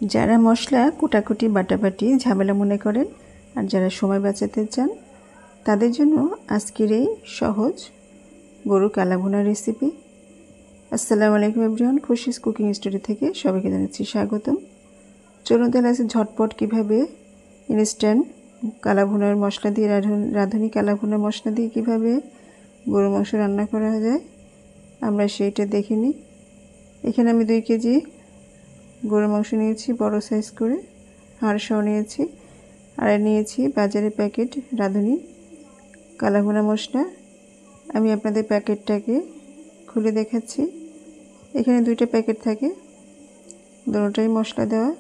যারা মশলা কুটাকুটি বাটাবাটি ঝামেলা মনে করেন আর যারা সময় বাঁচাতে চান তাদের জন্য আজকের এই সহজ গরুর কালাভুনা রেসিপি। আসসালামু আলাইকুম এভরিওয়ান, খুশিস কুকিং স্টুডিও থেকে সবাইকে জানাচ্ছি স্বাগতম। চলুন তাহলে আজকে ঝটপট কীভাবে ইনস্ট্যান্ট কালাভুনার মশলা দিয়ে রাঁধুনি কালাভুনা মশলা দিয়ে কীভাবে গরুর মাংস রান্না করা যায় আমরা সেইটা দেখে নিই। এখানে আমি 2 কেজি গরুর মাংস নিয়েছি, বড় সাইজ করে, হাড় সহ নিয়েছি। আর নিয়েছি বাজারে প্যাকেট রাঁধুনি কালাভুনা মশলা। আমি আপনাদের প্যাকেটটাকে খুলে দেখাচ্ছি। এখানে 2টা প্যাকেট থাকে, দুটোটাই মশলা দেওয়া,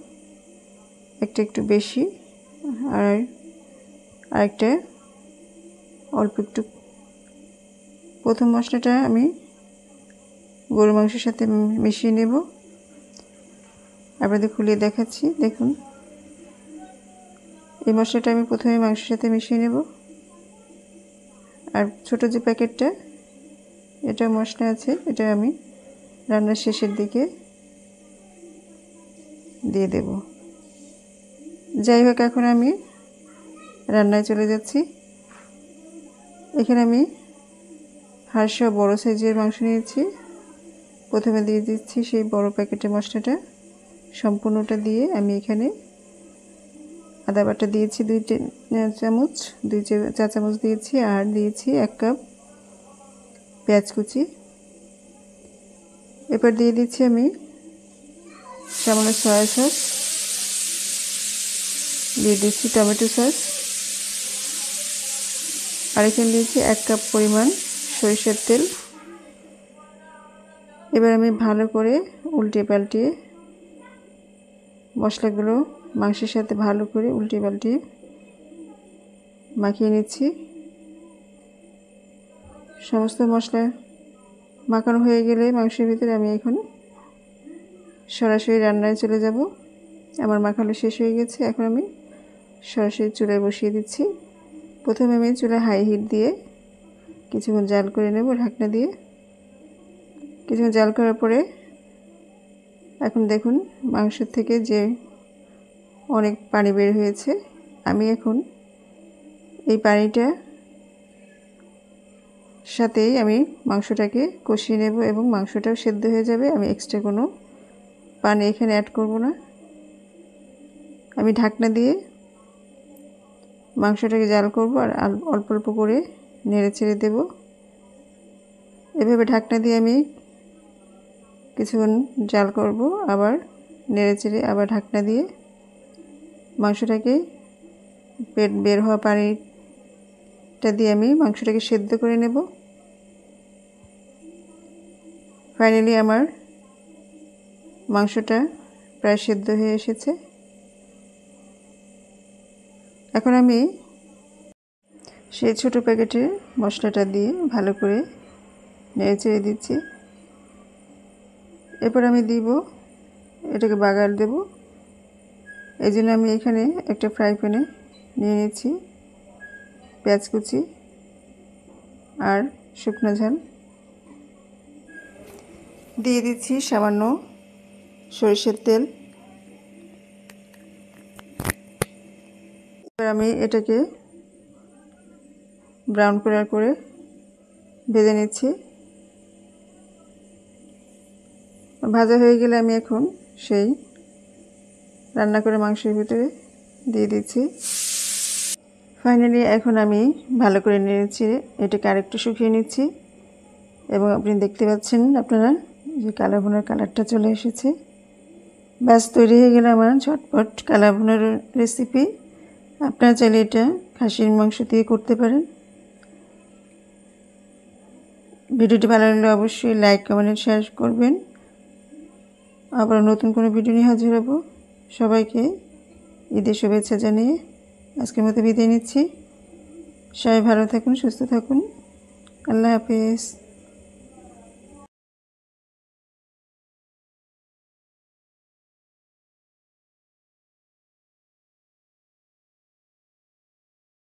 একটা একটু বেশি আর আরেকটা অল্প একটু। প্রথম মশলাটা আমি গরুর মাংসের সাথে মিশিয়ে নেব, আপনাদের খুলে দেখাচ্ছি। দেখুন, এই মশলাটা আমি প্রথমে মাংসের সাথে মিশিয়ে নেব। আর ছোট যে প্যাকেটটা, এটা মশলা আছে, এটা আমি রান্নার শেষের দিকে দিয়ে দেব। যাই হোক, এখন আমি রান্নায় চলে যাচ্ছি। এখানে আমি হাড়সহ বড় সাইজের মাংস নিয়েছি। প্রথমে দিয়ে দিচ্ছি সেই বড় প্যাকেটের মশলাটা, সম্পূর্ণটা দিয়ে আমি এখানে আদা বাটা দিয়েছি 2 চামচ, 2 চা চামচ দিয়েছি, আর দিয়েছি 1 কাপ পেঁয়াজ কুচি। এরপর দিয়ে দিচ্ছি আমি সামান্য সয়া সস, দিয়ে দিচ্ছি টমেটো সস, আর এখানে দিয়েছি 1 কাপ পরিমাণ সরিষার তেল। এবার আমি ভালো করে উল্টে পাল্টিয়ে মশলাগুলো মাংসের সাথে ভালো করে উল্টে পাল্টিয়ে মাখিয়ে নিচ্ছি। সমস্ত মশলা মাখানো হয়ে গেলে মাংসের ভিতরে আমি এখন সরাসরি রান্নায় চলে যাব। আমার মাখানো শেষ হয়ে গেছে, এখন আমি সরাসরি চুলায় বসিয়ে দিচ্ছি। প্রথমে আমি চুলায় হাই হিট দিয়ে কিছুক্ষণ জাল করে নেব ঢাকনা দিয়ে। কিছুক্ষণ জাল করার পরে এখন দেখুন মাংসের থেকে যে অনেক পানি বের হয়েছে। আমি এখন এই পানিটা সাথেই আমি মাংসটাকে কষিয়ে নেব এবং মাংসটাও সেদ্ধ হয়ে যাবে। আমি এক্সট্রা কোনো পানি এখানে অ্যাড করব না। আমি ঢাকনা দিয়ে মাংসটাকে জাল করব আর অল্প অল্প করে নেড়ে ছেড়ে দেব। এভাবে ঢাকনা দিয়ে আমি কিছুক্ষণ জাল করব, আবার নেড়ে চেড়ে আবার ঢাকনা দিয়ে মাংসটাকে বের হওয়া পানিটা দিয়ে আমি মাংসটাকে সেদ্ধ করে নেব। ফাইনালি আমার মাংসটা প্রায় সেদ্ধ হয়ে এসেছে। এখন আমি সেই ছোট প্যাকেটের মশলাটা দিয়ে ভালো করে নেড়ে চেড়ে দিচ্ছি। এরপর আমি দিব, এটাকে বাগার দেব। এই জন্য আমি এখানে একটা ফ্রাই প্যানে নিয়ে নিচ্ছি পেঁয়াজ কুচি আর শুকনো ঝাল, দিয়ে দিচ্ছি সামান্য সরিষার তেল। এবার আমি এটাকে ব্রাউন কালার করে ভেজে নিচ্ছি। ভাজা হয়ে গেলে আমি এখন সেই রান্না করে মাংসের ভিতরে দিয়ে দিচ্ছি। ফাইনালি এখন আমি ভালো করে নেড়েছি, এটাকে আরেকটু শুকিয়ে নিচ্ছি এবং আপনি দেখতে পাচ্ছেন আপনারা যে কালাভুনার কালারটা চলে এসেছে। ব্যাস, তৈরি হয়ে গেল আমার ঝটপট কালাভুনার রেসিপি। আপনারা চাইলে এটা খাসির মাংস দিয়ে করতে পারেন। ভিডিওটি ভালো লাগলে অবশ্যই লাইক, কমেন্ট, শেয়ার করবেন। আবার নতুন কোনো ভিডিও নিয়ে হাজির হব। সবাইকে ঈদের শুভেচ্ছা জানিয়ে আজকের মতো বিদায় নিচ্ছি। সবাই ভালো থাকুন, সুস্থ থাকুন। আল্লাহ হাফেজ।